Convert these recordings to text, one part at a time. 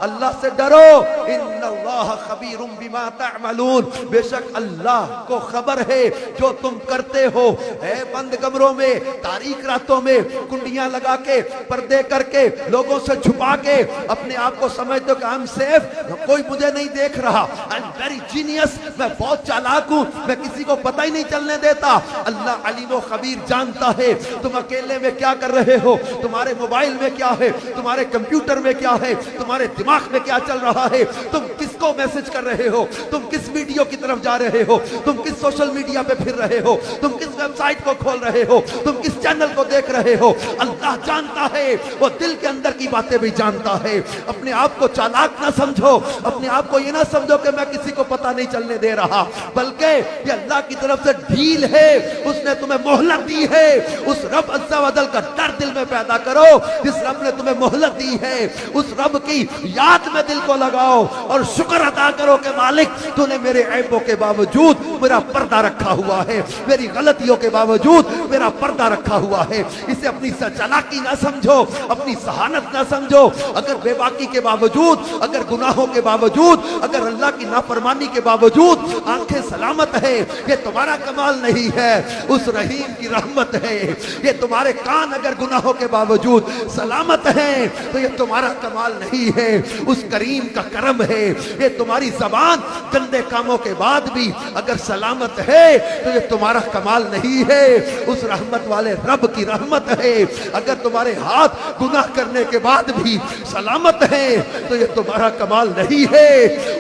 اللہ سے ڈرو، ان اللہ خبیر بما تعملون، بے شک اللہ کو خبر ہے جو تم کرتے ہو۔ اے بند کمروں میں، تاریک راتوں میں کنڈیاں لگا کے، پردے کر کے، لوگوں سے چھپا کے اپنے آپ کو سمجھتے ہو کہ I'm safe، کوئی مجھے نہیں دیکھ رہا، I'm very genius، میں بہت چالاک ہوں، میں کسی کو پتہ ہی نہیں چلنے دیتا۔ اللہ علیم و خبیر جانتا ہے تم اکیلے میں کیا کر رہے ہو، تمہارے موبائل میں کیا ہے، تمہارے کمپیوٹر میں کیا ہے، تمہارے دماغ میں کیا چل رہا ہے، تم کس کو میسج کر رہے ہو، تم کس ویڈیو کی طرف جا رہے ہو، تم کس سوشل میڈیا پہ پھر رہے ہو، تم کس ویب سائٹ کو کھول رہے ہو، تم کس چینل کو دیکھ رہے ہو۔ اللہ جانتا ہے، وہ دل کے اندر کی باتیں بھی جانتا ہے۔ اپنے آپ کو چالاک نہ سمجھو، اپنے آپ کو یہ نہ سمجھو کہ میں کسی کو پتہ نہیں چلنے دے رہا، بلکہ یہ اللہ کی طرف سے ڈھیل ہے، اس نے تمہیں مہلت دی ہے۔ اس رب عز و جل کا ڈر دل میں پیدا کرو، جس رب نے تمہیں مہلت دی ہے، اس رب کی یاد میں دل کو لگاؤ اور شکر ادا کرو کہ مالک تو نے میرے عیبوں کے باوجود میرا پردہ رکھا ہوا ہے، میری غلطیوں کے باوجود میرا پردہ رکھا ہوا ہے۔ اسے اپنی چالاکی نہ سمجھو، اپنی ذہانت نہ سمجھو۔ اگر بے باکی کے باوجود، اگر گناہوں کے باوجود، اگر اللہ کی نافرمانی کے باوجود آنکھیں سلامت ہے، یہ تمہارا کمال نہیں ہے، اس رحیم کی رحمت ہے۔ یہ تمہارے کان اگر گناہوں کے باوجود سلامت ہیں تو یہ تمہارا کمال نہیں ہے، اس کریم کا کرم ہے۔ یہ تمہاری زبان گندے کاموں کے بعد بھی اگر سلامت ہے تو یہ تمہارا کمال نہیں ہے، اس رحمت والے رب کی رحمت ہے۔ اگر تمہارے ہاتھ گناہ کرنے کے بعد بھی سلامت ہیں تو یہ تمہارا کمال نہیں ہے،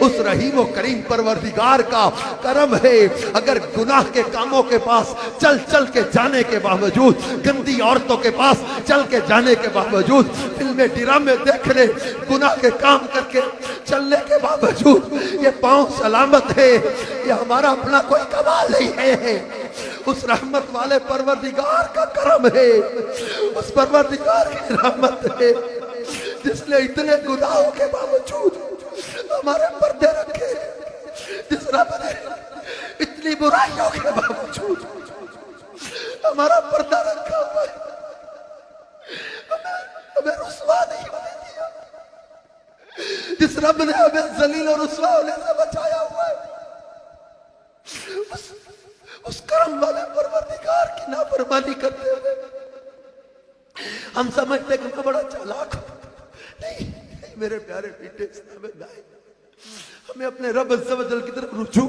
اس رحیم و کریم پروردگار کا کرم ہے۔ اگر گناہ کے کاموں کے پاس چل چل کے جانے کے باوجود، گندی عورتوں کے پاس چل کے جانے کے باوجود، فلمیں ڈرامے دیکھنے، گناہ کے کام کر کے چلنے کے باوجود یہ پاؤں سلامت ہے، یہ ہمارا اپنا کوئی کمال نہیں ہے، اس رحمت والے پروردگار کا کرم ہے، اس پروردگار کی رحمت ہے جس نے اتنے گناہوں کے باوجود ہمارے پردے رکھے، جس رب نے اتنی برائیوں کے باوجود ہمارا پردہ رکھا ہوا ہے، ہمیں رسوا نہیں ہونے دیا، جس رب نے ہمیں ذلیل اور رسوا ہونے سے بچایا ہوا ہے، اس کرم والے پروردگار کی نافرمانی کرتے ہوئے ہم سمجھتے کہ میں بڑا چالاک ہوں۔ نہیں میرے پیارے بیٹے، اسلام بھائی، ہمیں اپنے رب عز و جل کی طرف رجوع